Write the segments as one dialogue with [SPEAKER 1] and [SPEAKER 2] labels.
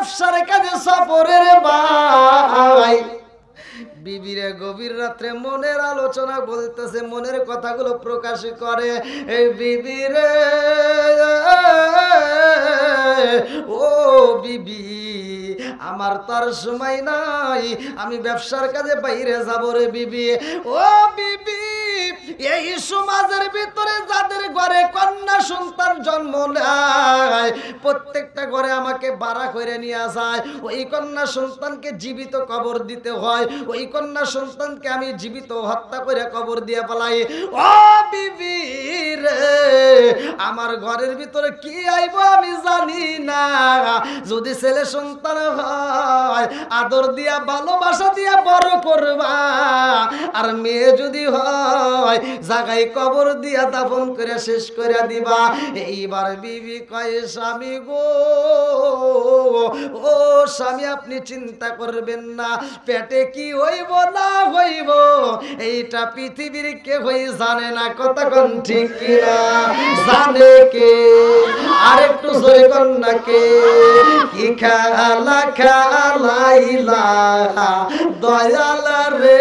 [SPEAKER 1] ব্যবসার কাজে সফরের ভাই বিবিরে গভীর রাত্রে মনের আলোচনা বলতেছে, মনের কথাগুলো প্রকাশ করে। এই বিবিরে ও বিবি, আমার তার সময় নাই, আমি ব্যবসার কাজে বাইরে যাব রে বিবি। ও বিবি, এই সমাজের ভিতরে যাদের ঘরে কন্যা সন্তান জন্ম নেয়, প্রত্যেকটা ঘরে আমাকে ভাড়া করে নিয়ে যায়। ওই কন্যা সন্তানকে জীবিত কবর দিতে হয়, ওই কন্যা সন্তানকে আমি জীবিত হত্যা করে কবর দিয়ে পালাই। ও বিবি রে, আমার ঘরের ভিতরে কি আইব আমি জানি না। যদি ছেলে সন্তান হয় আদর দিয়া ভালোবাসা দিয়া বড় করবা, আর মেয়ে যদি হয় জায়গায় কবর দিয়া দাফন করে শেষ করে দিবা। এইবার বিবি কয়, স্বামী গো, ও স্বামী আপনি চিন্তা করবেন না, পেটে কি হইব না হইব এইটা পৃথিবীর কেউই জানে না। কতক্ষণ ঠিক কিনা? জানে কে? আরেকটু জোরে কর না কে? কি খেলা খেলাইলা দয়াল রে।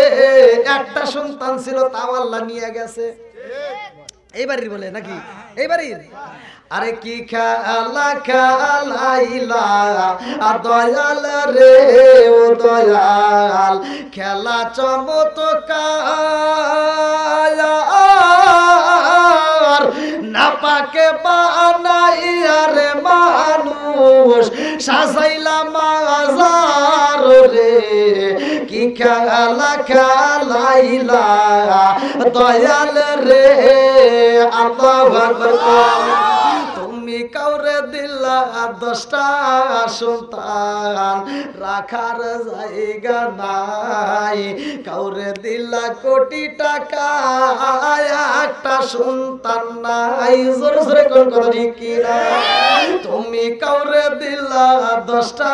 [SPEAKER 1] একটা সন্তান ছিল, তাও আল্লাহ নিয়ে গেছে। এইবারই বলে নাকি? এইবারই। আরে কি খেলা খেলাইলা দয়াল রে, ও দয়াল খেলা চমৎকার, না পাকে বানাইয়া রে মানুষ সাজাইলা মাজার রে। কি খেলা খেলাইলা দয়াল রে, আল্লাহু আকবার। তুমি কাউরে দিলা 10টা সন্তান, রাখার জায়গা নাই। কাউরে দিলা কোটি টাকা, একটা সন্তান নাই। জোরে জোরে কোন কথা ঠিক কিনা? তুমি কাউরে দিলা 10টা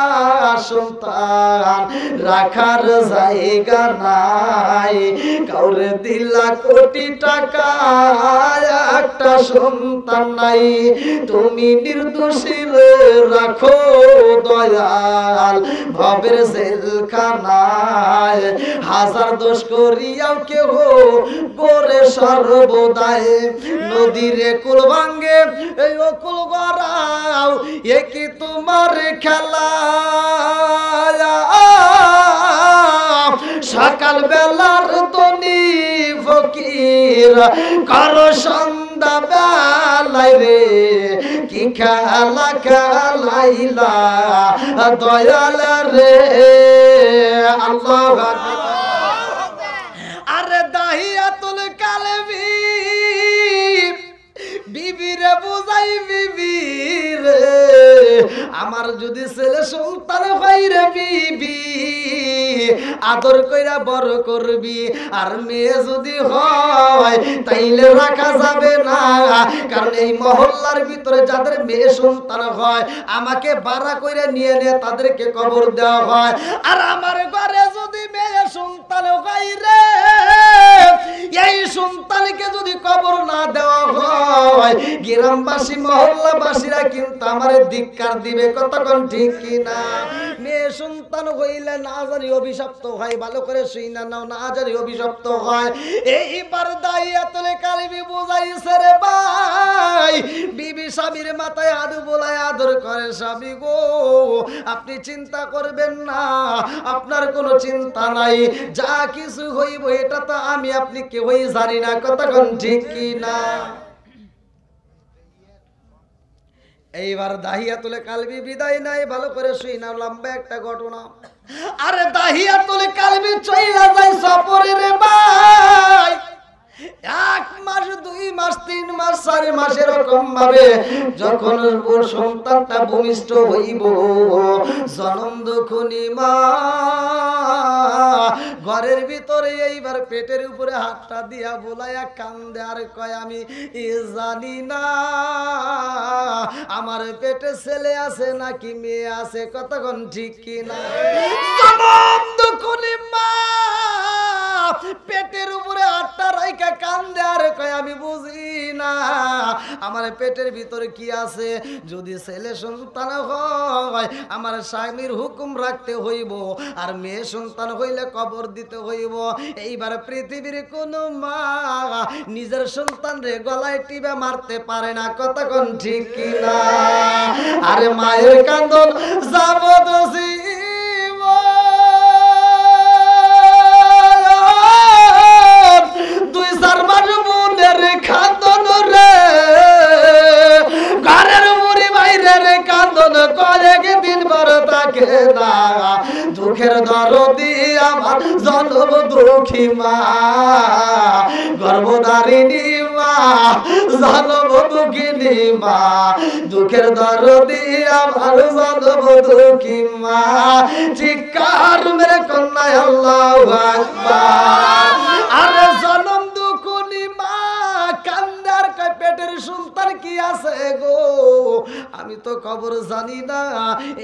[SPEAKER 1] সন্তান, রাখার জায়গা নাই। কাউরে দিলা কোটি টাকা, একটা সন্তান নাই। তুমি নির্দোষীর রাখো দয়াল ভবের জেলখানায়, হাজার দোষ করিয়াও কেহ করে সর্বদায়। নদীরে কুল ভাঙ্গে এই অকুল গড়াও, এ কি তোমার খেলা? সকাল বেলার তনি ফকির কারো সন্ধ্যা বেলায় রে। কি খেলা খেলাইলা দয়াল রে, আল্লাহু আকবার। আরে দাহিয়াতুল কালবি বিবিরে বুঝাই, বিবিরে আমার যদি ছেলে সন্তান হয় রে বিবি, আদর কইরা বড় করবি। আর মেয়ে যদি হয় তাইলে রাখা যাবে না, কারণ এই মহল্লার ভিতরে যাদের মেয়ে সন্তান হয় আমাকে ভাড়া কইরা নিয়ে নে, তাদেরকে কবর দেওয়া হয়। আর আমার ঘরে যদি মেয়ে সন্তান হয় রে, এই সন্তানকে যদি কবর না দেওয়া হয় গ্রামবাসী মহল্লাবাসীরা কিন্তু আমার ধিক্কার দিবে। কতক্ষণ ঠিক কিনা? মেয়ে সন্তান হইলে না জানি অভিশপ্ত হয়, ভালো করে শুই না নাও, না জানি অভিশপ্ত হয়। এইবার দাইয়াতুল কালবি বুঝাইছে রে ভাই, বিবি স্বামীর মাথায় আদু বলায় আদর করে। স্বামী গো, আপনি চিন্তা করবেন না, আপনার কোনো চিন্তা নাই, যা কিছু হইব এটা তো আমি আপনি কেউই জানি না। কতক্ষণ ঠিক কিনা? এইবার দাহিয়াতুল কালবি বিদায় নাই, ভালো করে শুই না, লম্বা একটা ঘটনা। আরে দাহিয়াতুল কালবি চইলা যায় সফরে রে ভাই। 1 মাস 2 মাস 3 মাস 4 মাস এরকম ভাবে যখন ওর সন্তানটা ভূমিষ্ঠ হইব, জনম দুঃখনি মা ঘরের ভিতরে এইবার পেটের উপরে হাতটা দিয়া বোলায়া কান্দে আর কয়, আমি জানি না আমার পেটে ছেলে আছে নাকি মেয়ে আছে। কতক্ষণ ঠিক কিনা? জনম দুঃখনি মা পেটের উপরে হাতটা রাইখা কান্দে আর কয়, আমি বুঝি না আমার পেটের ভিতরে কি আছে। যদি ছেলে সন্তান হয় আমার স্বামীর হুকুম রাখতে হইব, আর মেয়ে সন্তান হইলে কবর দিতে হইব। এইবার পৃথিবীর কোন মা নিজের সন্তান রে গলায় টিপে মারতে পারে না, কথা কোন ঠিক কিনা? আরে মায়ের কান্দন যাবদোষী দুই চার মাস বোনের কান্দন রে, ঘরের মুড়ি বাইরের কান্দন কয়েক দিন পর থাকে না। দুঃখের দরদি আমার জন্ম দুঃখী মা, গর্ভধারিণী মা, জন্ম দুঃখিনী মা, দুঃখের দরদি আমার জন্ম দুঃখী মা। চিৎকার মেরে কন্যায় আল্লাহু আকবার। আরে জন্ম দুঃখিনী মা কান্দার পেটের সন্তান কি আছে গো, আমি তো খবর জানি না।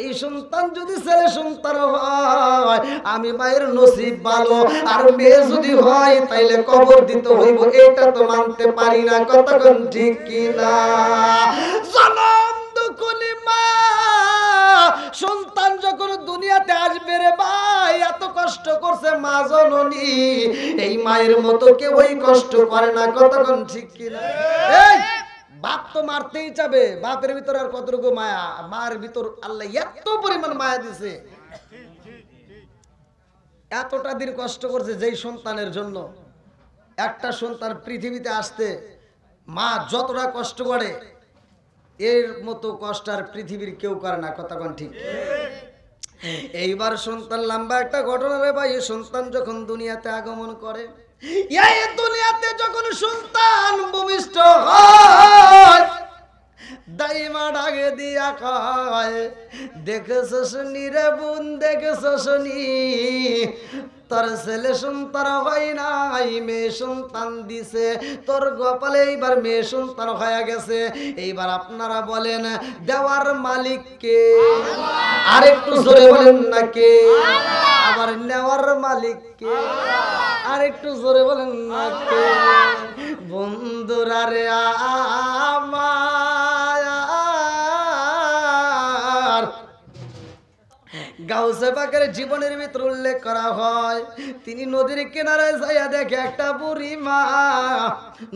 [SPEAKER 1] এই সন্তান যদি ছেলে সন্তান হয় আমি মায়ের নসিব ভালো, আর মেয়ে যদি হয় তাইলে কবর দিতে হইব, এটা তো মানতে পারি না, কথা কোন ঠিক কিনা? জনম দুঃখিনী মা সন্তান যখন দুনিয়াতে আসবে রে ভাই, এত কষ্ট করছে মা জননী, এই মায়ের মতো কেউ ওই কষ্ট করে না, কথা কোন ঠিক কিনা? এই বাপ তো মারতেই চাবে, বাপের ভিতর আর কতটুকু মায়া, মার ভিতর আল্লাহ এত পরিমাণ মায়া দিছে, এতটা দিন কষ্ট করছে যেই সন্তানের জন্য। একটা সন্তান পৃথিবীতে আসতে মা যতটা কষ্ট করে এর মতো কষ্ট আর পৃথিবীর কেউ করে না, কথা কোন ঠিক? এইবার সন্তান লম্বা একটা ঘটনা রে ভাই। সন্তান যখন দুনিয়াতে আগমন করে, এই দুনিয়াতে যখন সন্তান ভূমিষ্ঠ হয়, দাইমা ডাকে দিয়া কয়, দেখেছস নি রে বোন, দেখেছস নি তোর ছেলে সন্তান হয় নাই, মেয়ে সন্তান দিছে তোর কপালে, এইবার মেয়ে সন্তান হয়ে গেছে। এইবার আপনারা বলেন দেওয়ার মালিক কে? আর একটু জোরে বলেন না কে? আবার নেওয়ার মালিক কে? আর একটু জোরে বলেন না কে? বন্ধুরা রে আমার গাউসে পাকের জীবনের ভিতর উল্লেখ করা হয়, তিনি নদীর কিনারায় যাইয়া দেখে একটা বুড়ি মা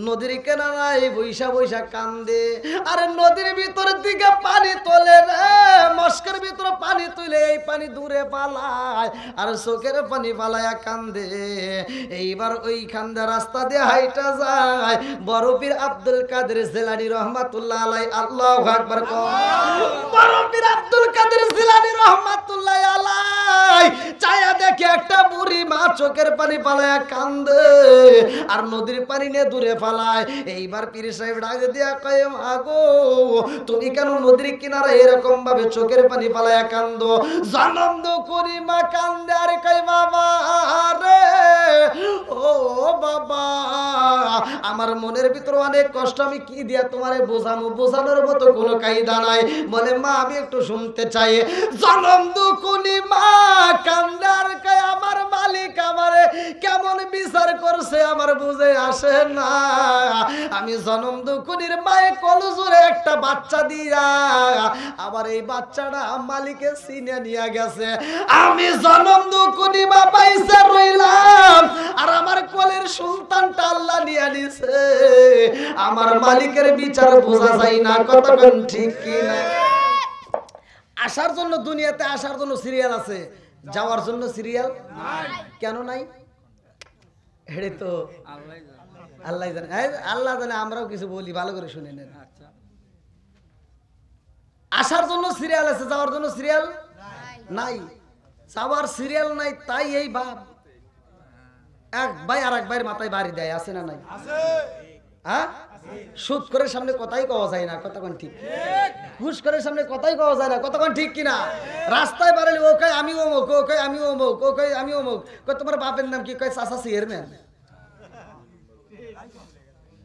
[SPEAKER 1] নদীর কিনারায় বৈশা বৈশা কান্দে। আরে নদীর ভিতর দিকে পানি তোলে রে, মস্কের ভিতরে পানি তুলে এই পানি দূরে পালায়, আর চোখের পানি পালায়া কান্দে। এইবার ওই কান্দে রাস্তা দিয়ে হাইটা যায় বড় পীর আব্দুল কাদের জিলানী রহমাতুল্লাহ আলাইহি। আল্লাহু আকবার। বড় পীর আব্দুল কাদের জিলানী রহমাতুল্লাহ আলাইহি চায়া দেখে একটা বুড়ি মা চোখের পানি পালায়া কান্দে, আর নদীর পানি নিয়ে দূরে পালায়। এইবার পীর সাহেব ডাক দিয়া কয়, মাগো তুমি কেন নদীর কিনারে এরকম ভাবে চোখের পানি পালায়া কান্দো? জনম দুঃখিনী মা কান্দে আর কয়, বাবা রে ও বাবা, আমার মনের ভিতরে অনেক কষ্ট, আমি কি দিয়া তোমারে বোঝামো, বোঝানোর মতো কোনো কায়দা নাই। বলে মা আমি একটু শুনতে চাই। জনম দুঃখিনী মা কান্দে আর কয়, আমার মালিক আমারে কেমন বিচার করছে আমার বুঝে আসে না। আমি জনম দুঃখিনীর মায়ে কলজুরে একটা বাচ্চা দিয়া আবার এই বাচ্চাটা মালিকের সিনে নিয়ে গেছে। আমি জনম দুঃখিনী মা পাইছে রইলাম, আর আমার কোলের সন্তানটা আল্লাহ নিয়ে নিছে। আমার মালিকের বিচার বোঝা যায় না, কথা কোন ঠিক কিনা? আসার জন্য দুনিয়াতে আসার জন্য সিরিয়াল আছে, যাওয়ার জন্য সিরিয়াল কেন নাই? হেড়ে তো আল্লাহ জানে, আল্লাহ জানে, আমরাও কিছু বলি, ভালো করে শুনে নেন। আসার জন্য সিরিয়াল আছে, যাওয়ার জন্য সিরিয়াল নাই। যাওয়ার সিরিয়াল নাই, তাই এই বাপ এক ভাই আর এক ভাইয়ের মাথায় বাড়ি দেয়, আছে না নাই? হ্যাঁ, সুদ করে সামনে কথাই কওয়া যায় না, কতক্ষণ ঠিক? ঘুষ করে সামনে কথাই কওয়া যায় না, কতক্ষণ ঠিক কিনা? রাস্তায় বাড়ালে ও কয় আমি অমুক, ও কয় আমি অমুক, ও কয় আমি অমুক, কয় তোমার বাপের নাম কি? কয় চাচা চেয়ারম্যান।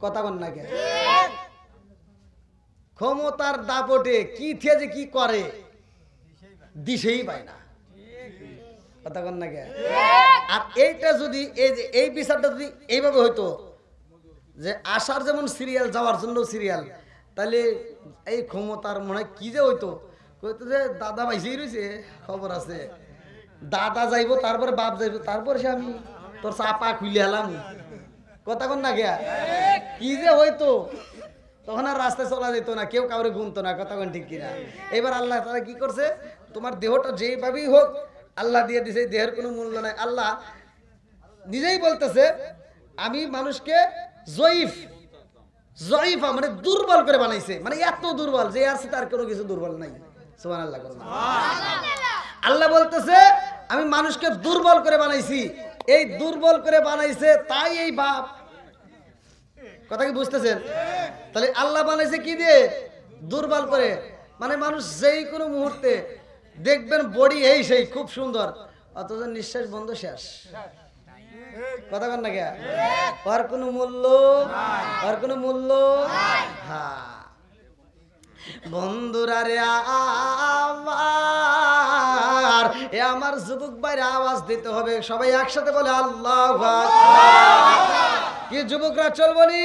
[SPEAKER 1] কথা বল না কে? ক্ষমতার দাপটে কি থিয়ে যে কি করে দিশেই পায় না, কথা বল না কে? আর এইটা যদি এই বিচারটা যদি এইভাবে হইতো, যে আসার যেমন সিরিয়াল, যাওয়ার জন্য সিরিয়াল, তাহলে এই ক্ষমতার মনে হয় কি যে হইতো, কইতো যে দাদা ভাইসেই রয়েছে, খবর আছে, দাদা যাইবো তারপরে বাপ যাইবো, তারপরে সে আমি তোর চাপা খুলে এলাম, কথা কন না গিয়া, কি যে হইতো। তখন আর রাস্তায় চলা যেত না, কেউ কাউরে গুনতো না, কথা কন ঠিক কিনা। এবার আল্লাহ তারা কি করছে, তোমার দেহটা যেভাবেই হোক আল্লাহ দিয়ে দিছে, দেহের কোনো মূল্য নাই। আল্লাহ নিজেই বলতেছে আমি মানুষকে জয়ীফা মানে দুর্বল করে বানাইছে, মানে এত দুর্বল যে আছে তার কোনো কিছু দুর্বল নাই। সুবহানাল্লাহ। আল্লাহ বলতেছে আমি মানুষকে দুর্বল করে বানাইছি, এই দুর্বল করে বানাইছে তাই এই বাপ, কথা কি বুঝতেছেন? তাহলে আল্লাহ বানাইছে কি দিয়ে? দুর্বল করে। মানে মানুষ যেই কোনো মুহূর্তে দেখবেন বডি এই সেই খুব সুন্দর, অথচ নিঃশ্বাস বন্ধ, শেষ, কথা কন না কে, আর কোনো মূল্য, আর কোনো মূল্য। হ্যাঁ বন্ধুরা রে আমার, এ আমার যুবক ভাইরা আওয়াজ দিতে হবে, সবাই একসাথে বলে আল্লাহু আকবার। কি যুবকরা চলবো নি?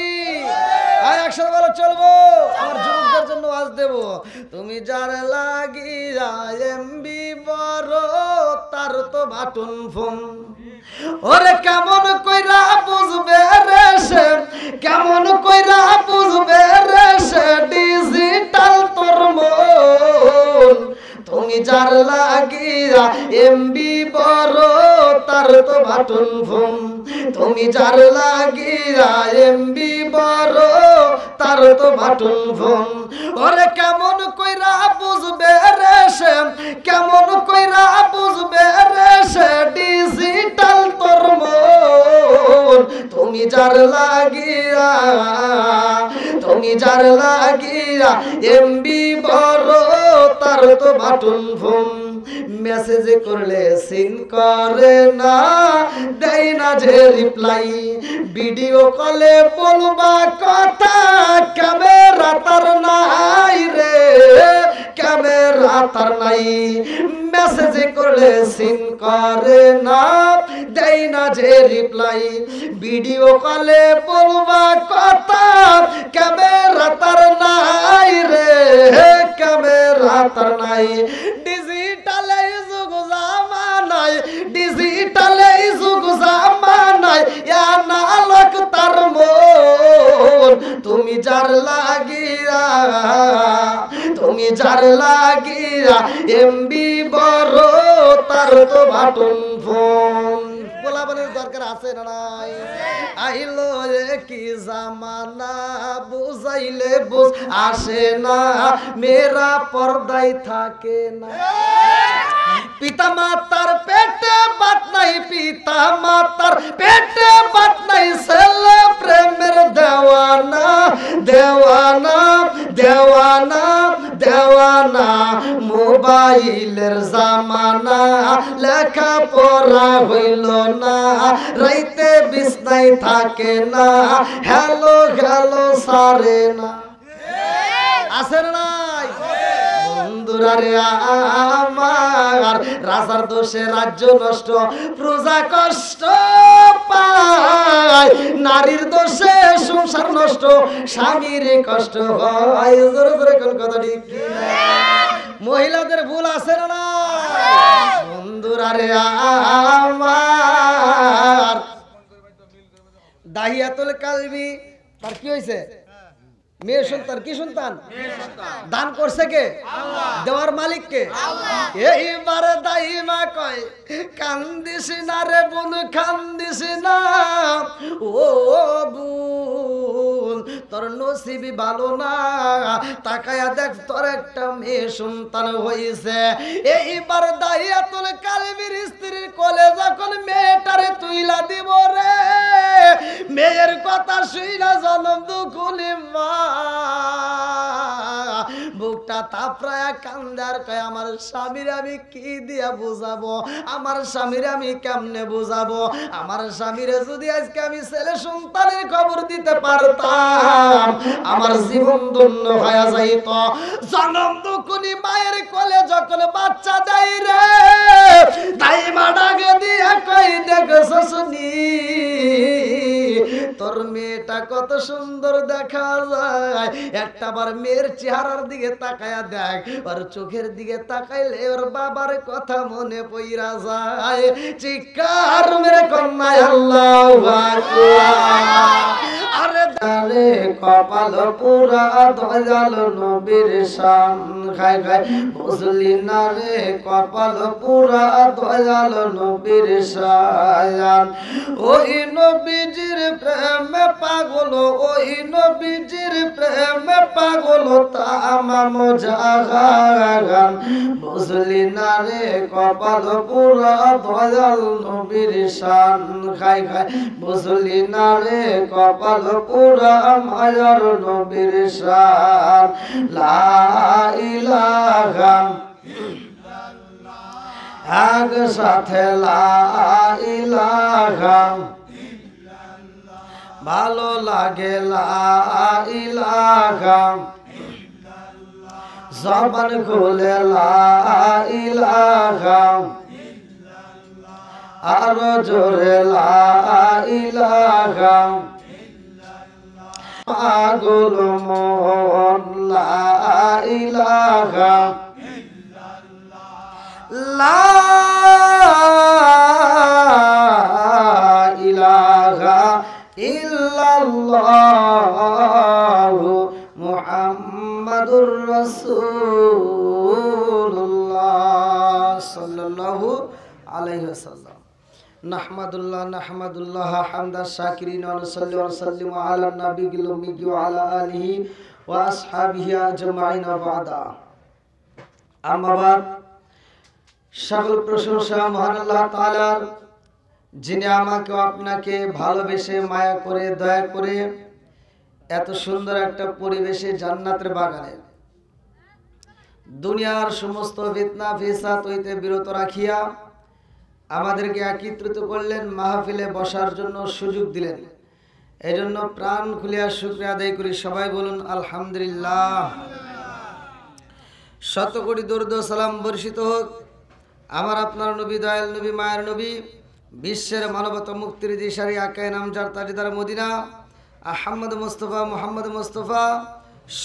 [SPEAKER 1] একসাথে বলো চলবো। আমার যুবকদের জন্য আওয়াজ দেব, তুমি যার লাগিয়া এমবি বড় তার তো বাটন ফোন, ওরে কেমন কইরা বুঝবে রে সে, কেমন কইরা বুঝবে রে সে ডিজিটাল তোর মন, তুমি যার লাগিয়া এমবি বড় তার তো বাটন ফোন, তুমি যার লাগিয়া এমবি বড় তার তো বাটন ফোন, ওরে কেমন কইরা বুঝবে রে সে, কেমন কইরা বুঝবে রে সে ডিজিটাল তোর মন, তুমি যার লাগিয়া, তুমি যার লাগিয়া এমবি বড় তার তো বাটন ফোন, মেসেজ করলে সিন করে না, দেয় না যে রিপ্লাই, ভিডিও কলে বলবা কথা ক্যামেরা তার নাই রে, ক্যামেরা তার নাই, মেসেজ করলে সিন করে না, দেয় না যে রিপ্লাই, ভিডিও কলে বলবা কথা ক্যামেরা তার নাই রে, ক্যামেরা তার নাই, ডিজিটালে যুগ জামানায়, ডিজিটালে যুগ জামানায় আনালক তার মন, তুমি যার লাগিয়া, তুমি যার লাগিয়া এমবি বড় তার তো বাটন ফোন। বলাবনের দরকার আছে না নাই? আইলো কি জামানা বুঝাইলে বুঝ আসে না, মেরা পর্দায় থাকে না, পিতা মাতার পেটে বাত নাই, পিতা মাতার পেটে বাত নাই, ছেলে প্রেমের দেওয়ানা, দেওয়ানা, দেওয়ানা, দেওয়ানা, মোবাইলের জামানা, লেখা পড়া হইল না, রাইতে বিছনায় থাকে না, হ্যালো হ্যালো সারে না, আছে না নাই? বন্ধুরা রে আমার, রাজার দোষে রাজ্য নষ্ট, প্রজা কষ্ট পায়, নারীর দোষে সংসার নষ্ট, স্বামীর কষ্ট হয়, জোরে জোরে কোন কথা ঠিক কিনা? মহিলাদের ভুল আছে না নাই? বন্ধুরা রে আমার, দাহিয়াতুল কালবি তার কি হয়েছে? মেয়ে সন্তান, কি সন্তান? দান করছে কে? দেওয়ার মালিক কে? এইবার দাইমা কয় কান্দিস না রে বোন, কান্দিস না ও বোন, তোর নসিবই ভালো না, তাকায়া দেখ তোর একটা মেয়ে সন্তান হয়েছে। এইবার দাহিয়াতুল কালবির স্ত্রীর কোলে যখন মেয়েটারে তুইলা দিব রে, মেয়ের কথা শুইনা জনম দুকুলি মা বুকটা তাপড়ায়া কান্দার কয় আমার স্বামীর আমি কি দিয়া বুঝাবো, আমার স্বামীর আমি কেমনে বুঝাবো, আমার স্বামীর যদি আজকে আমি ছেলে সন্তানের খবর দিতে পারতাম আমার জীবন ধন্য হয়ে যাইত। জনম দুকুনি মায়ের কোলে যখন বাচ্চা দেয় রে, তাই মা ডাকে দিয়া কই দেখছ শুনি তোর মেয়েটা কত কত সুন্দর দেখা যায়। একটা বার মেয়ের চেহারার দিকে তাকায়া দেখ, আর চোখের দিকে তাকাইলে ওর বাবার কথা মনে পইরা যায়। চিৎকার মেরে কন্যায় আল্লাহু আকবার। আরে দারে কপাল পুরা দয়াল নবীর শান, খায় খায় বুঝলি না রে কপাল পুরা দয়াল নবীর শান। ওই নবীজির প্রেমে পাগল, ওই নবীজির প্রেমে পাগল তামাম জাহান। বুঝলি না রে কপাল পুরা দয়াল নবীর শান, খায় খায় বুঝলি না রে কপাল পুরা মায়ার নবীর শান। লা ইলাহা এক সাথে লা ইলাহা, ভালো লাগে লা ইলাহা, জবান খুলে লা ইলাহা, আরো জোরে লা ইলাহা। পাগল মন লা ইলাহা, লা ইলাহা ইল্লাল্লাহু মুহাম্মাদুর রাসূলুল্লাহ সাল্লাল্লাহু আলাইহি ওয়াসাল্লাম। নাহমাদুল্লাহ নাহমাদুল্লাহ হামদা শাকিরিন ওয়া নুসাল্লি ওয়া নুসাল্লিমু আলা নাবিয়িল উম্মি ওয়া আলা আলিহি ওয়া আসহাবিহি আজমাইন ওয়া বাদা। আম্মা বাদ। সকল প্রশংসা মহান আল্লাহ তাআলার, যিনি আমাকে আপনাকে ভালোবেসে মায়া করে দয়া করে এত সুন্দর একটা পরিবেশে জান্নাতের বাগানে দুনিয়ার সমস্ত ফিতনা ফিসাদ হইতে বিরত রাখিয়া আমাদেরকে একত্রিত করলেন, মাহফিলে বসার জন্য সুযোগ দিলেন। এজন্য প্রাণ খুলিয়া শুকরিয়া আদায় করি। সবাই বলুন আলহামদুলিল্লাহ। শত কোটি দরুদ ও সালাম বর্ষিত হোক আমার আপনার নবী, দয়াল নবী, মায়ের নবী, বিশ্বের মানবতা মুক্তির দিশারি আকায়ে নামজার তাজদার মদিনা আহমদ মুস্তাফা মুহাম্মদ মুস্তাফা।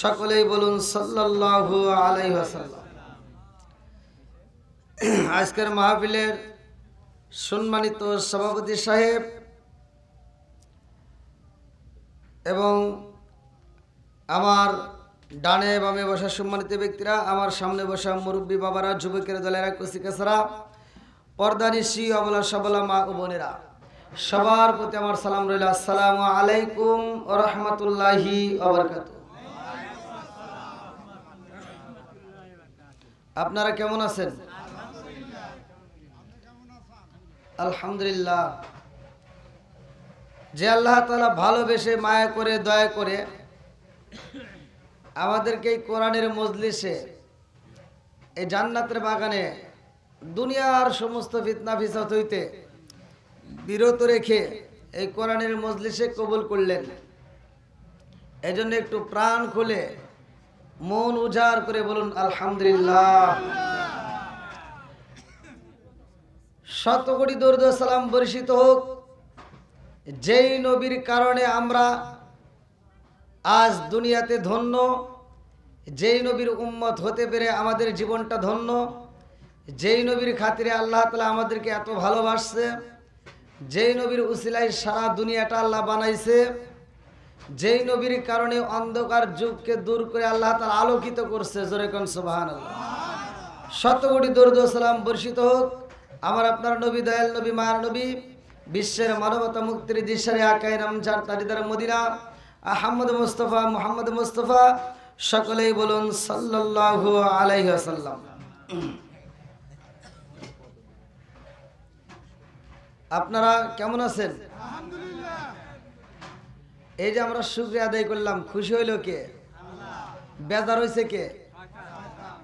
[SPEAKER 1] সকলেই বলুন সাল্লাল্লাহু আলাইহি ওয়াসাল্লাম। আজকের মাহফিলের সম্মানিত সভাপতি সাহেব এবং আমার ডানে বামে বসা সম্মানিত ব্যক্তিরা, আমার সামনে বসা মুরব্বী বাবারা, যুবকের দলেরা, কুচিকাছাড়া, পর্দানিশী, অবলা সবলা মা ও বোনেরা, সবার প্রতি আমার সালাম রইল। আসসালামু আলাইকুম ওয়া রাহমাতুল্লাহি ওয়া বারাকাতুহু। আপনারা কেমন আছেন? আলহামদুলিল্লাহ। যে আল্লাহ তাআলা ভালোবেসে মায়া করে দয়া করে আমাদেরকে এই কোরআনের মজলিসে, এই জান্নাতের বাগানে দুনিয়ার সমস্ত ফিতনা ফিসাদ হইতে বিরত রেখে এই কোরআনের মজলিসে কবুল করলেন, এজন্য একটু প্রাণ খুলে মন উজাড় করে বলুন আলহামদুলিল্লাহ। শত কোটি দরুদ ও সালাম বর্ষিত হোক যেই নবীর কারণে আমরা আজ দুনিয়াতে ধন্য, যেই নবীর উম্মত হতে পেরে আমাদের জীবনটা ধন্য, যেই নবীর খাতিরে আল্লাহ তাআলা আমাদেরকে এত ভালোবাসছে, যেই নবীর উসিলায় সারা দুনিয়াটা আল্লাহ বানাইছে, যেই নবীর কারণে অন্ধকার যুগকে দূর করে আল্লাহ তাআলা আলোকিত করছে। জোরে কোন সুবহানাল্লাহ। শত কোটি দরুদ ও সালাম বর্ষিত হোক আমার আপনার নবী, দয়াল নবী, মায়ের নবী, বিশ্বের মানবতা মুক্তির দিশারি আকায়ে নামজার তাজদার মদিনা আহমদ মুস্তাফা মুহাম্মদ মুস্তাফা। সকলেই বলুন সাল্লাল্লাহু আলাইহি ওয়াসাল্লাম। আপনারা কেমন আছেন? এই যে আমরা শুকরিয়া আদায় করলাম, খুশি হইল কে? বেজার হইছে কে?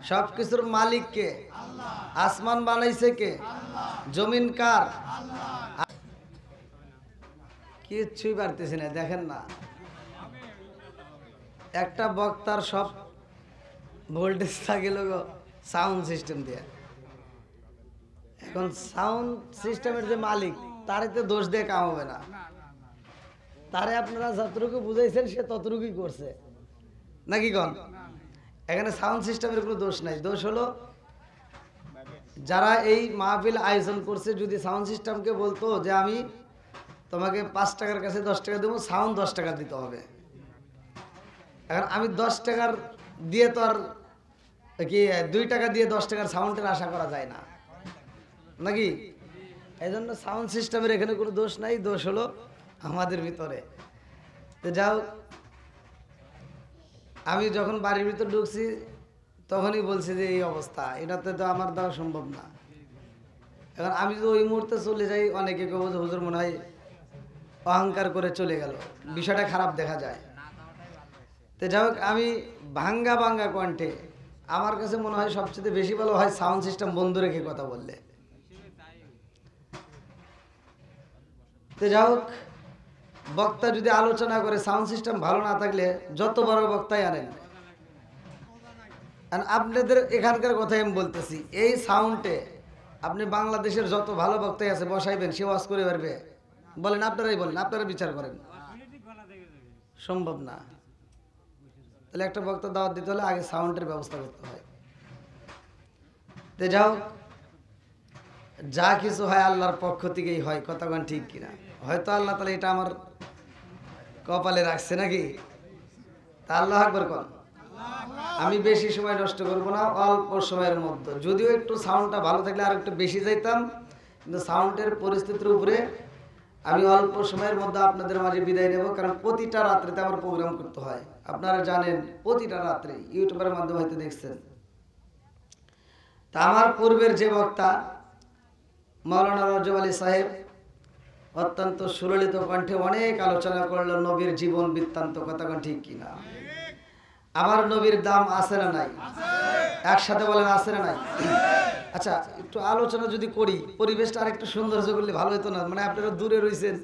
[SPEAKER 1] সবকিছুর মালিক কে? আসমান বানাইছে কে? জমিন কার? কিচ্ছুই পারতেছি না, দেখেন না, একটা বক্তার সব ভোল্টেজ থাকে লোক সাউন্ড সিস্টেম দিয়ে। এখন সাউন্ড সিস্টেমের যে মালিক, তারই তো দোষ দিয়ে কাম হবে না। তারে আপনারা যতটুকু বুঝাইছেন সে ততটুকুই করছে নাকি কন? এখানে সাউন্ড সিস্টেমের কোনো দোষ নাই, দোষ হলো যারা এই মাহফিল আয়োজন করছে। যদি সাউন্ড সিস্টেমকে বলতো যে আমি তোমাকে 5 টাকার কাছে 10 টাকা দেবো, সাউন্ড 10 টাকা দিতে হবে। এখন আমি 10 টাকার দিয়ে তো আর কি 2 টাকা দিয়ে 10 টাকার সাউন্ডের আশা করা যায় না নাকি? এই জন্য সাউন্ড সিস্টেমের এখানে কোনো দোষ নাই, দোষ হলো আমাদের ভিতরে। তো যাও, আমি যখন বাড়ির ভিতর ঢুকছি তখনই বলছি যে এই অবস্থা, এটাতে তো আমার দ্বারা সম্ভব না। এখন আমি যদি ওই মুহূর্তে চলে যাই, অনেকে কেউ হুজুর মনে হয় অহংকার করে চলে গেল, বিষয়টা খারাপ দেখা যায়। তো যাই হোক, আমি ভাঙ্গা ভাঙ্গা কণ্ঠে, আমার কাছে মনে হয় সবচেয়ে বেশি ভালো হয় সাউন্ড সিস্টেম বন্ধ রেখে কথা বললে। তো যাই হোক, বক্তা যদি আলোচনা করে সাউন্ড সিস্টেম ভালো না থাকলে যত বড় বক্তাই আনেন, আপনাদের এখানকার কথাই আমি বলতেছি, এই সাউন্ডে আপনি বাংলাদেশের যত ভালো বক্তাই আছে বসাইবেন, সে ওয়াজ করে পারবে? বলেন, আপনারাই বলেন, আপনারা বিচার করেন। সম্ভব না। তাহলে একটা বক্তা দাওয়াত দিতে হলে আগে সাউন্ডের ব্যবস্থা করতে হয়। তো যাও, যা কিছু হয় আল্লাহর পক্ষ থেকেই হয়, কথাগণ ঠিক কিনা? হয়তো আল্লাহ তাহলে এটা আমার কপালে রাখছে নাকি? তা আল্লাহ আকবার কর। আমি বেশি সময় নষ্ট করবো না, অল্প সময়ের মধ্যে। যদিও একটু সাউন্ডটা ভালো থাকলে আর একটু বেশি যাইতাম, কিন্তু সাউন্ডের পরিস্থিতির উপরে আমি অল্প সময়ের মধ্যে আপনাদের মাঝে বিদায় নেব। কারণ প্রতিটা রাত্রিতে আমার প্রোগ্রাম করতে হয়, আপনারা জানেন। প্রতিটা রাত্রে ইউটিউবের মাধ্যমে হয়তো দেখছেন। তা আমার পূর্বের যে বক্তা মাওলানা রজব আলী সাহেব অত্যন্ত সুললিত কণ্ঠে অনেক আলোচনা করলো নবীর জীবন বৃত্তান্ত, কথাগণ ঠিক কিনা? আমার নবীর দাম আছে না নাই? একসাথে বলেন, আছে না নাই? আচ্ছা, একটু আলোচনা যদি করি, পরিবেশটা আরেকটু সৌন্দর্য করলে ভালো হতো না? মানে আপনারা দূরে রয়েছেন,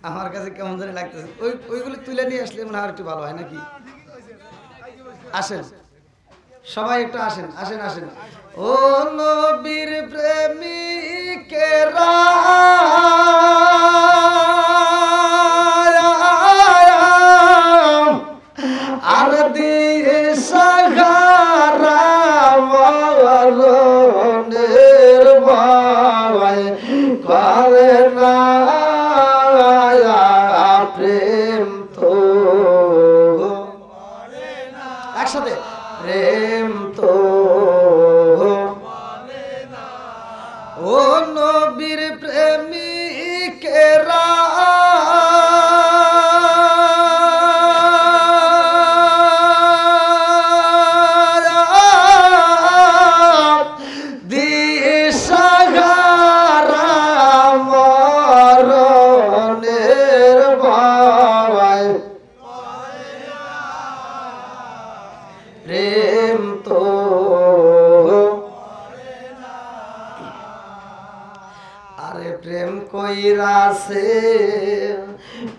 [SPEAKER 1] আমার কাছে কেমন জানি লাগতেছে। ওইগুলি তুলে নিয়ে আসলে মনে হয় একটু ভালো হয় নাকি? আসেন সবাই, একটু আসেন, আসেন, আসেন। ও নবীর প্রেমিকেরা, আর দিয়ে সাগারা মরণের ভয় করে না প্রেম তো, একসাথে প্রেম তো ও নবীর প্রেমিকেরা, কইরাছে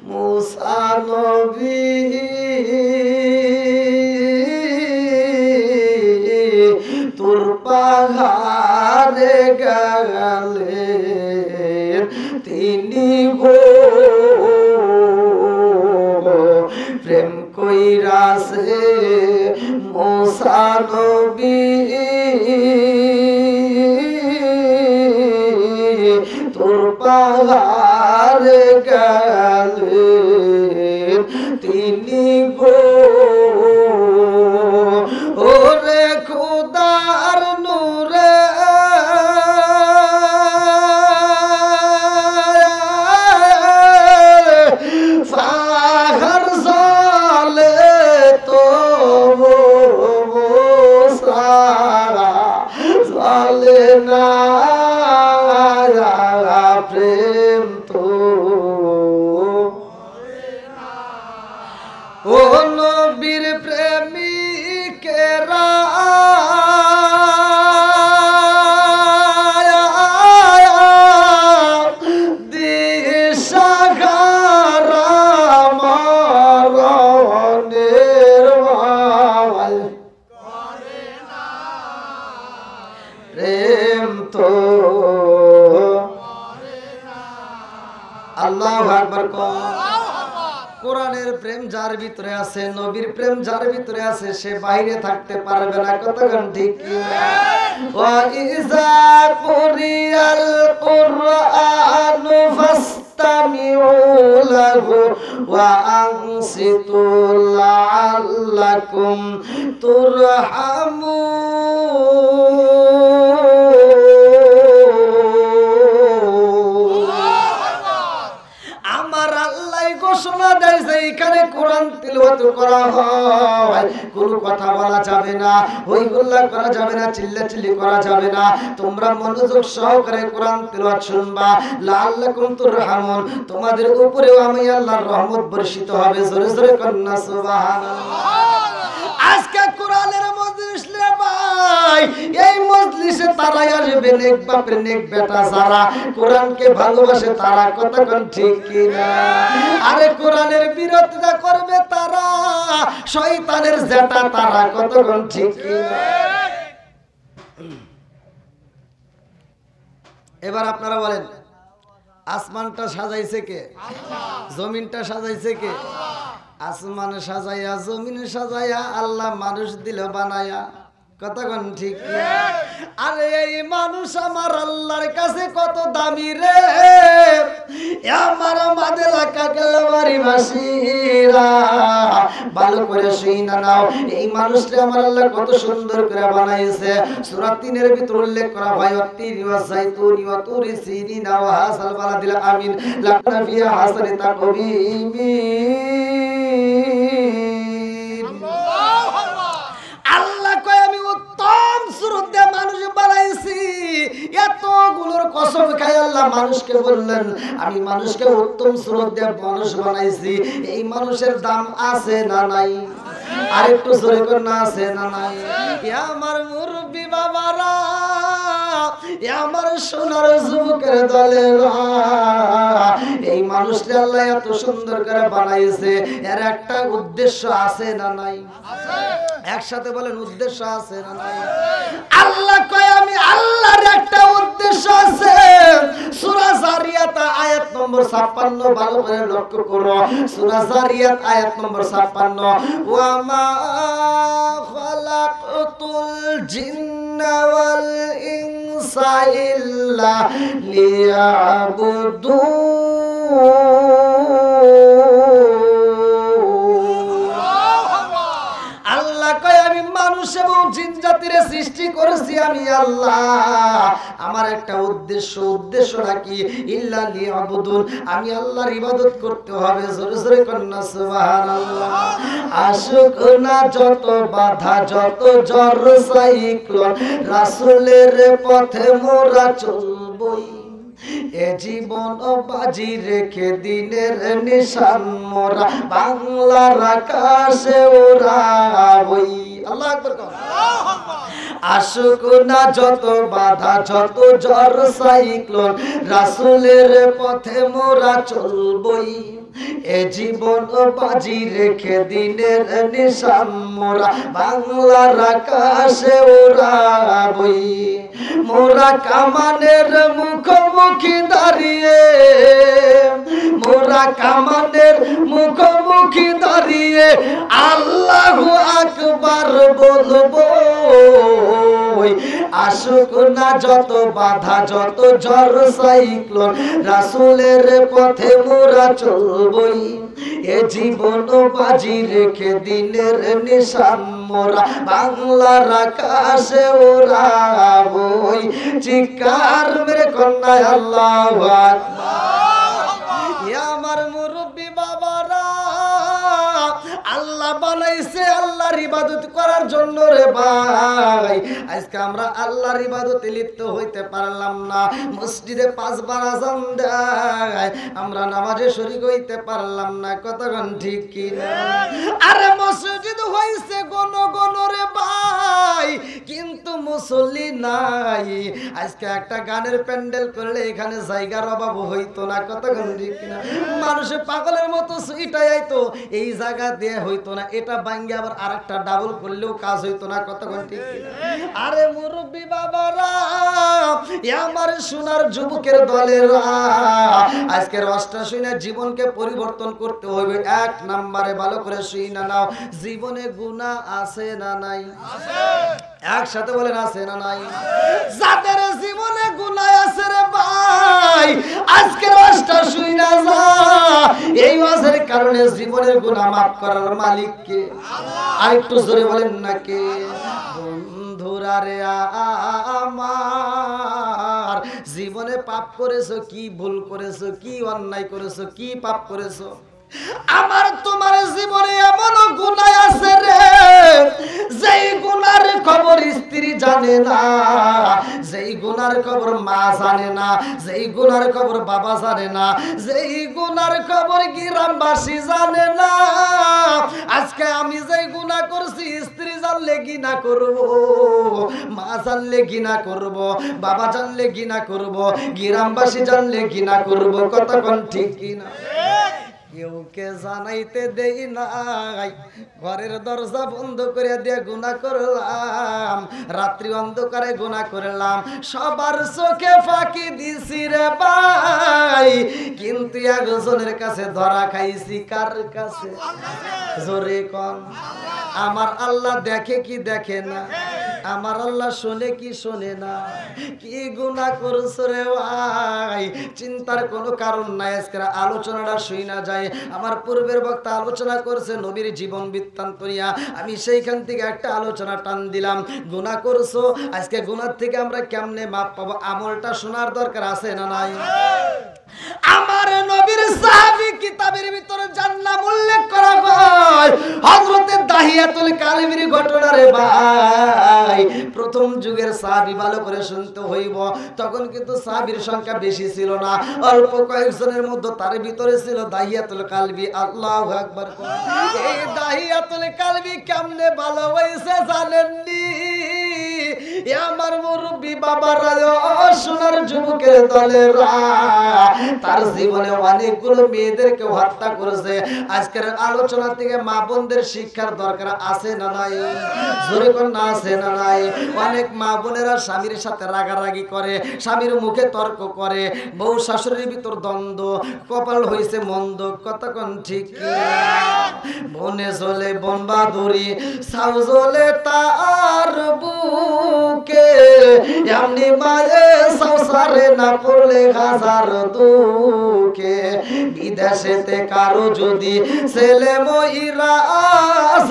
[SPEAKER 1] মুসা নবী তোর পাহাড়ে গেলে তিনি গো প্রেম কইরাছে মুসা নবী তোর পাহাড়ে গেলে তিনি গো ওরে খোদার নূরে পাহাড় জলে তো জলে না প্রেম তো ও নবীর প্রেমিকেরা, দিশাহারা মরণের ভয় প্রেম তো আল্লাহু আকবার। কোরআনের প্রেম যার ভিতরে আছে, নবীর প্রেম যার ভিতরে আছে, সে বাইরে থাকতে পারবে না। কতক্ষণ ঠিক কি? ওয়া ইযা কুরিয়াল কুরআনু ফাসতামিউ লাহু ওয়া আনসিতু লাআল্লাকুম তুরহামুন। আমার আল্লাহ ঘোষণা দেয় যে এখানে কোরআন তিলাওয়াত করা হয়, কোনো কথা বলা যাবে না, হই হুল্লা করা যাবে না, চিল্লাচিল্লি করা যাবে না। তোমরা মনোযোগ সহকারে কোরআন তিলাওয়াত শুনবা। লাআল্লাকুম তুরহামুন, তোমাদের উপরেও আমি আল্লাহর রহমত বর্ষিত হবে। জোরে জোরে কন্না সুবহানাল্লাহ। আজকে কোরআনের মজলিস রে ভাই, এই মজলিসে তারাই আসবে নেক বাপের নেক বেটা যারা কোরআনকে ভালোবাসে তারা। কতক্ষণ ঠিক কি না? আরে কোরআনের বিরোধিতা করবে তারা, শয়তানের জেতা তারা। কতক্ষণ ঠিক কি না? এবার আপনারা বলেন, আসমানটা সাজাইছে কে? জমিনটা সাজাইছে কে? আসমান সাজাইয়া জমিন সাজাইয়া আল্লাহ মানুষ দিল বানায়া। কতক্ষণ ঠিক? আরে এই মানুষ আমার আল্লাহর কাছে কত দামি রে। আমার আমাদের এলাকা গেলবাড়ি বাসীরা ভালো করে শুইনা নাও, এই মানুষটা আমার আল্লাহ কত সুন্দর করে বানাইছে। সূরা ৩-এর ভিতর উল্লেখ করা হয়, অত্তিরি ওয়া যাইতুনি ওয়া তুরি সিনিনা ওয়া হাসাল বালাদিল আমিন লাকুনা ফিহা হাসানি তাকবীমি। আল্লাহ কয় আমি উত্তম সুরত দিয়ে মানুষ বানাইছি। এতগুলোর কসম খাই আল্লাহ মানুষকে বললেন আমি মানুষকে উত্তম সুরত দিয়ে মানুষ বানাইছি। এই মানুষের দাম আছে না নাই? আর একটু জোরে করে না আছে না নাই? আমার মুরব্বি বাবারা, আমার সোনার যুবকের দলেরা, এই মানুষটা আল্লাহ এত সুন্দর করে বানাইছে, এর একটা উদ্দেশ্য আছে না নাই? একসাথে বলেন, উদ্দেশ্য আছে না নাই? আল্লাহ কয় আমি আল্লাহর একটা উদ্দেশ্য আছে। সূরা জারিয়াত আয়াত নম্বর 56 ভালো করে লক্ষ্য করো। সূরা জারিয়াত আয়াত নম্বর 56, ওয়া মা খালাকতুল জিন্না ওয়াল ইনসা ইল্লা লিয়াবুদুন। আল্লাহ কয় আমি মানুষ এবং জিন জাতির সৃষ্টি করেছি আমি আল্লাহ। আমার একটা উদ্দেশ্যটা কি? ইল্লা লিয়াবুদুন, আমি আল্লাহর ইবাদত করতে হবে। জোরে জোরে কন্না সুবহানাল্লাহ। আশুক না যত বাধা, যত ঝড় সাইক্লোন, রাসূলের পথে মোরা চলবই। এ জীবন বাজি রেখে দিনের নিশান মোরা বাংলার আকাশে ওড়াবই। আল্লাহু আকবার। আশুক না যত বাধা, যত ঝড় সাইক্লোন, রাসূলের পথে মোরা চলবই। এ জীবন বাজি রেখে দিনের নিশান মোরা বাংলার আকাশে ওড়াবই। মোরা কামানের মুখোমুখি দাঁড়িয়ে, মোরা কামানের মুখোমুখি দাঁড়িয়ে আল্লাহু আকবার বলবো। আশুক না যত বাধা, যত ঝড় সাইক্লোন, রাসূলের পথে মোরা চলবই। এ জীবন বাজি রেখে দিনের নিশান মোরা বাংলার আকাশে ওড়াবই। চিৎকার মেরে কন্যা আল্লাহু আকবার। আমার মুরব্বি বাবারা, আল্লাহ বানাইছে আল্লাহর ইবাদত করার জন্য রে ভাই। আজকে আমরা আল্লাহর ইবাদতে লিপ্ত হইতে পারলাম না। মসজিদে 5 বার আযান দেয়, আমরা নামাজে শরীক হইতে পারলাম না। কতক্ষণ ঠিক কি না? আরে মসজিদ হইছে গণ গণ রে ভাই, কিন্তু মুসল্লি নাই। আজকে একটা গানের প্যান্ডেল করলে এখানে জায়গার অভাব হইতো না। কতক্ষণ ঠিক কি না? মানুষ পাগলের মতো সুইটাই আইতো, এই জায়গা দিয়ে হইতো না। এটা ভাঙ্গে আবার আরেকটা ডাবল করলেও কাজ হইতো না। কতক্ষণ ঠিক কি না? আরে মুরব্বি বাবারা, আমার সোনার যুবকের দলেরা, আজকের রসটা শুনে জীবনকে পরিবর্তন করতে হবে। এক নম্বরে ভালো করে শুনে নাও, জীবনে গুনাহ আছে না নাই? একসাথে বলেন আছে না নাই? যাদের জীবনে গুনাহ আছে রে ভাই, আজকের রসটা শুনে যা। এই ওয়াজের কারণে জীবনের গুনাহ মাফ করার মালিক কে? আর একটু জোরে বলেন না কে? বন্ধুরা রে আমার, জীবনে পাপ করেছো, কি ভুল করেছো, কি অন্যায় করেছো, কি পাপ করেছো? আমার তোমার জীবনে এমন গুনাহ আছে রে, যেই গুনার খবর স্ত্রী জানে না, যেই গুনার খবর মা জানে না, যেই গুনার খবর বাবা জানে না, যেই গুনার খবর গ্রামবাসী জানে না। আজকে আমি যেই গুনাহ করছি, স্ত্রী জানলে ঘৃণা করব, মা জানলে ঘৃণা করব, বাবা জানলে ঘৃণা করব, গ্রামবাসী জানলে ঘৃণা করব। কথা কোন ঠিক কিনা? কেউকে জানাইতে দেই নাই, ঘরের দরজা বন্ধ করে দিয়ে গুনাহ করলাম, রাত্রি অন্ধকারে গুনাহ করলাম, সবার চোখে ফাঁকি দিছি রে ভাই, কিন্তু একজনের কাছে ধরা খাইছি। কার কাছে? জোরে কোন। আমার আল্লাহ দেখে কি দেখে না? আমার আল্লাহ শোনে কি শোনে না? কি গুনাহ করছো রে ভাই? চিন্তার কোনো কারণ নাই। আজকের আলোচনাটা শুই না যায়। আমার পূর্বের বক্তা আলোচনা করছে নবীর জীবন বৃত্তান্ত নিয়া, আমি সেইখান থেকে একটা আলোচনা টান দিলাম। গুনাহ করছো, আজকে গুনাহ থেকে আমরা কেমনে মাপ পাবো? আমলটা শোনার দরকার আছে না নাই? আমার নবীর সাহাবী কিতাবের ভিতরে যার নাম উল্লেখ করা হয়, হযরতে দাহিয়াতুল কালবির ঘটনা রে ভাই। প্রথম যুগের সাহাবী, ভালো করে শুনতে হইব। তখন কিন্তু সাহাবীর সংখ্যা বেশি ছিল না, অল্প কয়েকজনের মধ্যে তার ভিতরে ছিল দাহিয়াতুল কালবি। আল্লাহু আকবার। এই দাহিয়াতুল কালবি কেমনে ভালো হইছে জানেননি? আমার মুরব্বি বাবারা, সোনার যুবকের দলেরা, তার জীবনে অনেকগুলো মেয়েদেরকে হত্যা করেছে। আজকের আলোচনা থেকে মা বোনদের শিক্ষার দরকার আছে না নাই? জোরে কোন না আছে না নাই? অনেক মা বোনেরা স্বামীর সাথে রাগারাগি করে, স্বামীর মুখে তর্ক করে, বউ শাশুড়ির ভিতর দ্বন্দ্ব, কপাল হইছে মন্দ। কতক্ষণ ঠিক কি? বনে চলে বন বাদুরি, সাউ জ্বলে তার বুকে, এমনি মায়ে সংসারে না পড়লে হাজার দুঃখে। বিদেশেতে কারো যদি ছেলে মহিলা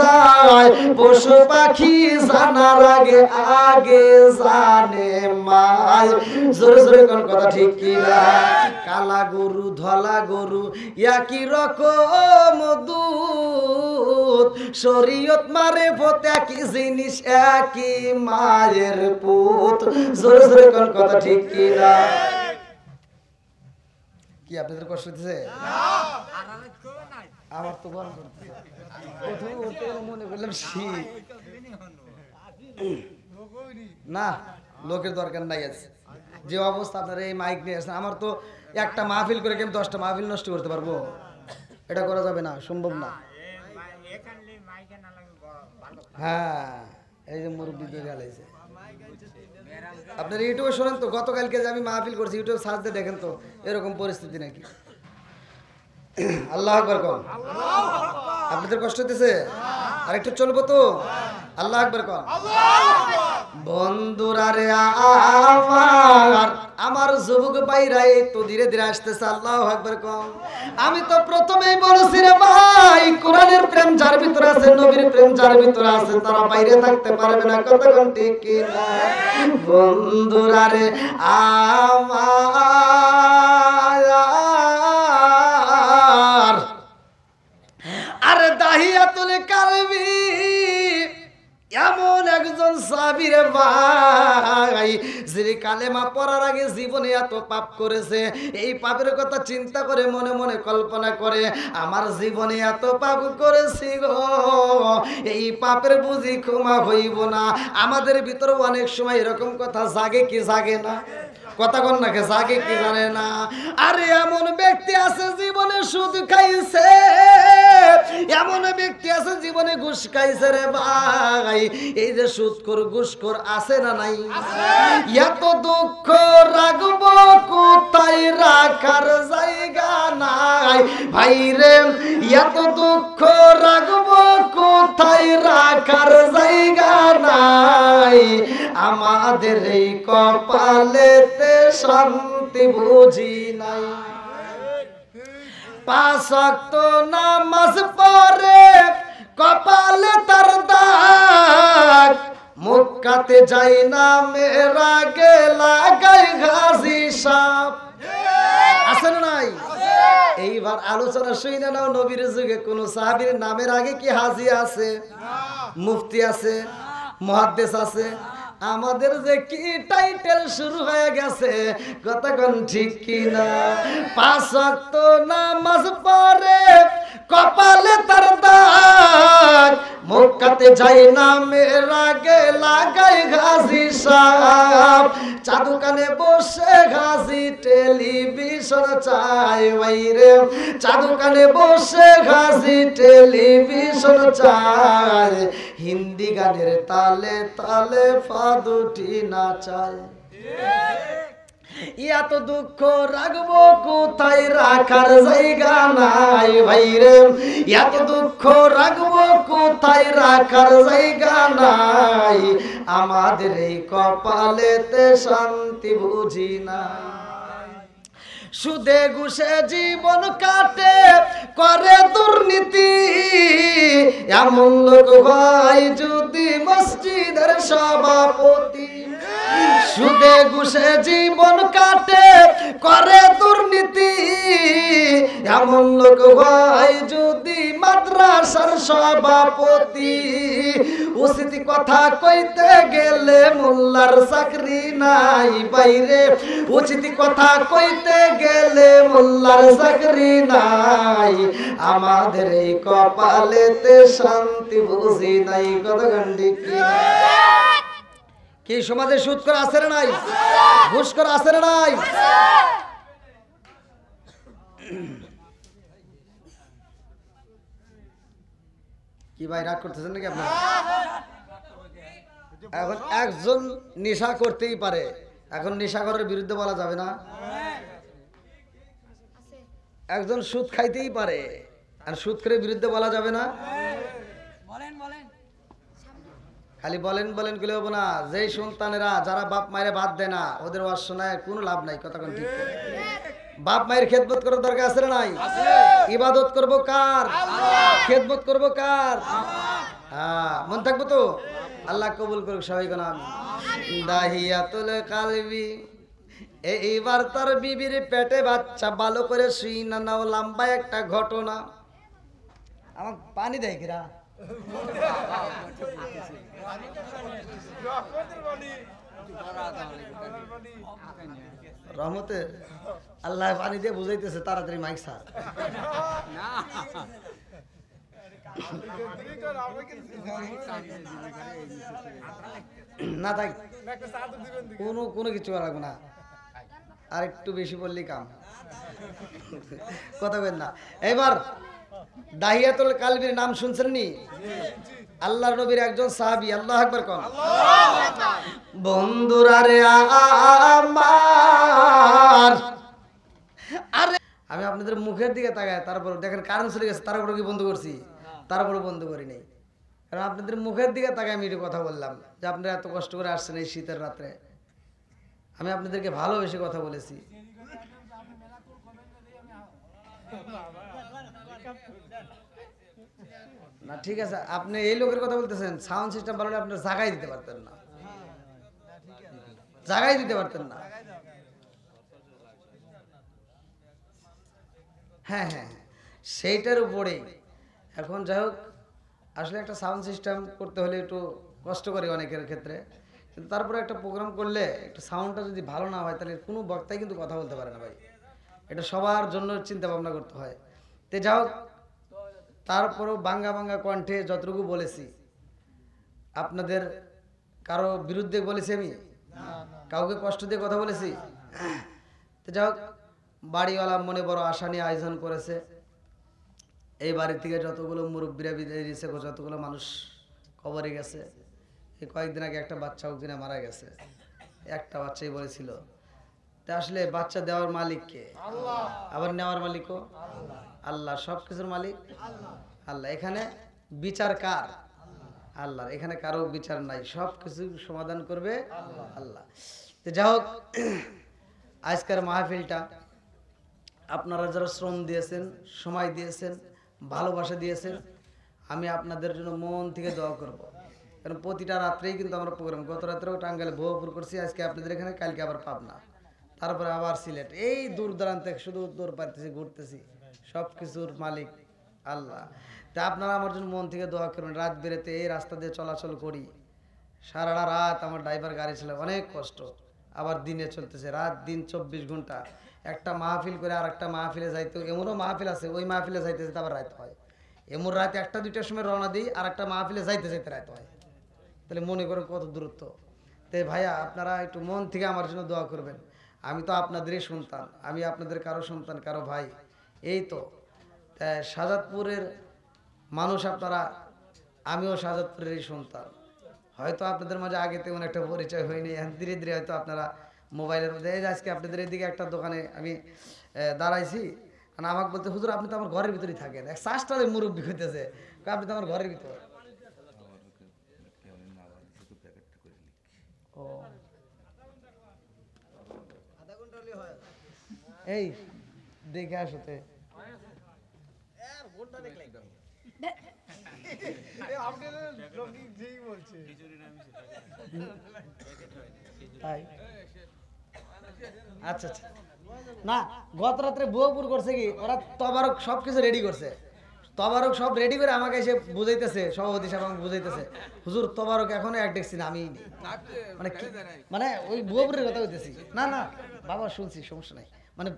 [SPEAKER 1] যায়, পশু পাখি জানার আগে আগে জানে মায়। জোরে জোরে কোন কথা ঠিক কিনা? কালা গরু ধলা গরু একই রকম দুধ, শরীয়ত মারে ভোত একই জিনিস, একই মায়ের পুত। জোরে জোরে কোন কথা ঠিক কিনা? কি আপনাদের কষ্ট হচ্ছে? আমার তো গরম করতেছে। প্রথমে উঠতে মনে করলাম শীত। না, লোকের দরকার নাই। আছে যে অবস্থা আপনারা এই মাইক নিয়ে আসেন, আমার তো একটা মাহফিল করে আমি 10টা মাহফিল নষ্ট করতে পারবো? এটা করা যাবে না, সম্ভব না। হ্যাঁ, এই যে মুরব্বী দিয়ে গেলাইছে। আপনার ইউটিউবে শোনেন তো, গতকালকে যে আমি মাহফিল করছি, ইউটিউব সার্চ দিয়ে দেখেন তো এরকম পরিস্থিতি নাকি। আল্লাহু আকবার কোন। আপনাদের কষ্ট হতেছে? আর একটু চলবো তো? আল্লাহু আকবার কোন। বন্ধুরা রে আমার যুবক ভাইরা এই তো ধীরে ধীরে আসতেছে। আল্লাহু আকবার কোন। আমি তো প্রথমেই বলেছি রে ভাই, কোরআনের প্রেম যার ভিতরে আছে, নবীর প্রেম যার ভিতরে আছে, তারা বাইরে থাকতে পারবে না। কতক্ষণ ঠিক কি না? বন্ধুরা রে আমার, আরে দাহিয়াতুল কালবি এমন একজন সাহাবী রে ভাই, যিনি কালেমা পড়ার আগে জীবনে এত পাপ করেছে। এই পাপের কথা চিন্তা করে মনে মনে কল্পনা করে, আমার জীবনে এত পাপ করেছি গো, এই পাপের বুঝি ক্ষমা হইব না। আমাদের ভিতরে অনেক সময় এরকম কথা জাগে কি জাগে না? কথা কন না জাগে কি জানে না। আরে এমন ব্যক্তি আছে জীবনে সুদ খাইছে, এমন ব্যক্তি আছে জীবনে ঘুষ খাইছে রে ভাই। এই যে সুদখোর ঘুষখোর আছে না নাই? এত দুঃখ রাখবো কোথায়, রাখার জায়গা নাই ভাই রে। এত দুঃখ রাখবো কোথায়, রাখার জায়গা নাই। আমাদের এই কপালেতে শান্তি বুঝি নাই। 5 ওয়াক্ত নামাজ পড়ে কপালে তার দাগ, মক্কাতে যাই না মেরা গেলা গায় ঘাসি সাপ। আছে না নাই? এইবার আলোচনা শুনে নাও, নবীর যুগে কোন সাহাবীর নামের আগে কি হাজি আছে, মুফতি আছে, মুহাদ্দিস আছে? আমাদের যে কি টাইটেল শুরু হয়ে গেছে, কতক্ষণ ঠিক কিনা? 5 ওয়াক্ত নামাজ পড়ে কপালে তার দাগ, মক্কাতে যাই না মেরা গেলা গায় ঘাসি সাপ। চাদু কানে বসে ঘাসি টেলিভিশন চাই বাইরে, চাদু কানে বসে ঘাসি টেলিভিশন চাই। হিন্দি গানের তালে তালে ফাদুটি নাচায়। এত দুঃখ রাখবো কোথায়, রাখার জায়গা নাই ভাই রে। এত দুঃখ রাখবো কোথায়, রাখার জায়গা নাই। আমাদের এই কপালেতে শান্তি বুঝি নাই। সুদে ঘুষে জীবন কাটে করে দুর্নীতি, এমন লোক ভাই যদি মসজিদের সভাপতি। সুদে ঘুষে জীবন কাটে করে দুর্নীতি, এমন লোক ভাই যদি মাদ্রাসার সভাপতি। উচিত কথা কইতে গেলে মোল্লার চাকরি নাই বাইরে, উচিত কথা কইতে গেলে মোল্লার চাকরি নাই। আমাদের এই কপালেতে শান্তি বুঝি নাই। কত গন্ডি কি সমাজে সুদ করে আছে না নাই, ঘুষ করে আছে না নাই? কি ভাই রাগ করতেছেন নাকি আপনারা? এখন একজন নেশা করতেই পারে, এখন নেশাখোরের বিরুদ্ধে বলা যাবে না। একজন সুদ খাইতেই পারে, আর সুদ করে বিরুদ্ধে বলা যাবে না। খালি বলেন বলেন গেলে হবো না। যেই সন্তানেরা যারা বাপ মায়ের ভাত দেয় না, ওদের ওয়াজ শোনায় কোনো লাভ নাই। কতক্ষণ ঠিক বাপ মায়ের খেদমত করার দরকার আছে না নাই? ইবাদত করবো কার, খেদমত করবো কার? হ্যাঁ, মন থাকবো তো। আল্লাহ কবুল করুক সবাই কোন দাহিয়াতুল কালবি। এইবার তার বিবির পেটে বাচ্চা, ভালো করে শুই না নাও। লম্বা একটা ঘটনা। আমার পানি দেয় কিরা রহমতে আল্লাহ পানি দিয়ে বুঝাইতেছে তাড়াতাড়ি মাইক স্যার। না থাক, কোনো কিছু লাগবে না। আর একটু বেশি বললেই কাম। কথা বলেন না। এবার দাহিয়াতুল কালবির নাম শুনছেন নি? আল্লাহর নবীর একজন সাহাবী। আল্লাহু আকবার কোন। বন্ধুরা রে আমার, আরে আমি আপনাদের মুখের দিকে তাকাই, তারপর দেখেন কারেন্ট চলে গেছে, তারপরে কি বন্ধ করছি? তারপরে বন্ধ করি নাই। কারণ আপনাদের মুখের দিকে তাকাই আমি একটু কথা বললাম যে আপনারা এত কষ্ট করে আসছেন এই শীতের রাত্রে। আমি আপনাদেরকে ভালোবেসে কথা বলেছি। না ঠিক আছে, আপনি এই লোকের কথা বলতেছেন। সাউন্ড সিস্টেম ভালো হলে আপনার জায়গায় দিতে পারতেন না, জায়গায় দিতে পারতেন না। হ্যাঁ হ্যাঁ, সেইটার উপরেই এখন যাই হোক, আসলে একটা সাউন্ড সিস্টেম করতে হলে একটু কষ্ট করে অনেকের ক্ষেত্রে, কিন্তু তারপরে একটা প্রোগ্রাম করলে একটু সাউন্ডটা যদি ভালো না হয় তাহলে কোনো বক্তাই কিন্তু কথা বলতে পারে না ভাই। এটা সবার জন্য চিন্তা ভাবনা করতে হয়। তে যাই হোক, তারপরেও বাঙ্গা বাঙ্গা কণ্ঠে যতটুকু বলেছি, আপনাদের কারো বিরুদ্ধে বলেছি আমি? কাউকে কষ্ট দিয়ে কথা বলেছি? তো যাই হোক, বাড়িওয়ালা মনে বড় আশা নিয়ে আয়োজন করেছে। এই বাড়ি থেকে যতগুলো মুরব্বীরা বিদায় দিয়েছে, যতগুলো মানুষ কবরে গেছে, এই কয়েকদিন আগে একটা বাচ্চা ওখানে মারা গেছে, একটা বাচ্চাই বলেছিল। তা আসলে বাচ্চা দেওয়ার মালিক কে? আবার নেওয়ার মালিকও আল্লাহ, সব কিছুর মালিক আল্লাহ। এখানে বিচার কার? আল্লাহ। এখানে কারো বিচার নাই, সব কিছু সমাধান করবে আল্লাহ। তো যাই হোক, আজকের মাহফিলটা আপনারা যারা শ্রম দিয়েছেন, সময় দিয়েছেন, ভালোবাসা দিয়েছেন, আমি আপনাদের জন্য মন থেকে দোয়া করব। কারণ প্রতিটা রাত্রেই কিন্তু আমরা প্রোগ্রাম, গত রাত্রেও টাঙ্গাইলে ভুয়াপুর করছি, আজকে আপনাদের এখানে, কালকে আবার পাবনা, তারপরে আবার সিলেট, এই দূর দূরান্ত থেকে শুধু দূর পাইতেছি, ঘুরতেছি, সব কিছুর মালিক আল্লাহ। তা আপনারা আমার জন্য মন থেকে দোয়া করবেন। রাত বেরোতে এই রাস্তা দিয়ে চলাচল করি, সারাটা রাত আমার ড্রাইভার গাড়ি ছিল, অনেক কষ্ট। আবার দিনে চলতেছে, রাত দিন 24 ঘন্টা। একটা মাহফিল করে আর একটা মাহফিলে যাইতে, এমনও মাহফিল আছে ওই মাহফিলে যাইতে যেতে আবার রাত হয়। এমন রাত 1টা-2টার সময় রওনা দিই, আর একটা মাহফিলে যাইতে যাইতে রাত হয়। তাহলে মনে করেন কত দূরত্ব। তাই ভাইয়া, আপনারা একটু মন থেকে আমার জন্য দোয়া করবেন। আমি তো আপনাদেরই সন্তান, আমি আপনাদের কারো সন্তান, কারো ভাই, এই তো। তাই শাহজাদপুরের মানুষ আপনারা, আমিও শাহজাদপুরেরই সন্তান। হয়তো আপনাদের মাঝে আগে তেমন একটা পরিচয় হয়নি, ধীরে ধীরে হয়তো আপনারা মোবাইলের মধ্যে। আজকে আপনাদের এদিকে একটা দোকানে আমি দাঁড়াইছি, মানে আমাকে বলতে, হুজুর আপনি তো আমার ঘরের ভিতরেই থাকেন। এক শ্বাসটাতে মুরব্বী হইতেছে, আপনি তো আমার ঘরের ভিতরে। ও এই দেখে আসতে আচ্ছা আচ্ছা। না, গত রাত্রে বুয়াপুর করছে কি, ওরা তবারক সবকিছু রেডি করছে, তবারক সব রেডি করে আমাকে এসে বুঝাইতেছে, সভাপতি সাহেব আমাকে বুঝাইতেছে, হুজুর তবারক এখনো এক দেখছি না, আমি মানে মানে ওই বুয়াপুরের কথা বলতেছি। না না বাবা, শুনছি, সমস্যা নাই। মানে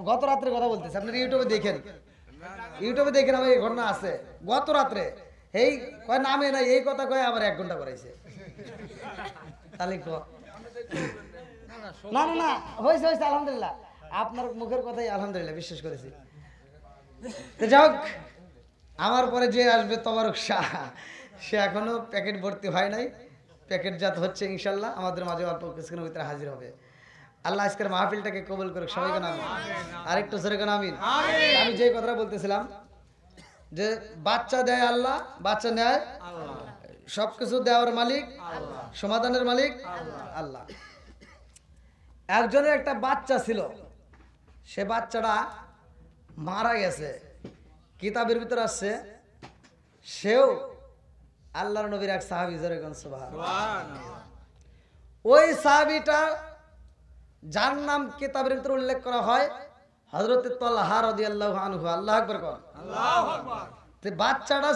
[SPEAKER 1] গত রাত্রে কথা বলতেছে, আপনার ইউটিউবে দেখেন, ইউটিউবে দেখেন, আমার এই ঘটনা আছে। গত রাত্রে এই কয় নামে নাই, এই কথা কয় আবার 1 ঘন্টা করাইছে। তাহলে না না না, হয়েছে হয়েছে, আলহামদুলিল্লাহ, আপনার মুখের কথাই আলহামদুলিল্লাহ বিশ্বাস করেছি। যাক, আমার পরে যে আসবে তবারক শাহ, সে এখনো প্যাকেট ভর্তি হয় নাই, প্যাকেটজাত হচ্ছে ইনশাল্লাহ, আমাদের মাঝে অল্প কিছুক্ষণের ভিতরে হাজির হবে। আল্লাহ আজকের মাহফিলটাকে কবুল করুক, সবাইকে আমিন। আরেকটু জোরে কেন আমিন। আমি যে কথাটা বলতেছিলাম, যে বাচ্চা দেয় আল্লাহ, বাচ্চা নেয় সবকিছু দেওয়ার মালিক, সমাধানের মালিক আল্লাহ। একজনের একটা বাচ্চা ছিল, সে বাচ্চাটা মারা গেছে, কিতাবের ভিতরে আসছে, সেও আল্লাহর নবীর এক সাহাবী, ওই সাহাবীটা যার নাম কিতাবের ভিতরে উল্লেখ করা হয় হযরত তালহা রাদিয়াল্লাহু আনহু। আল্লাহু আকবার। বাচ্চাটা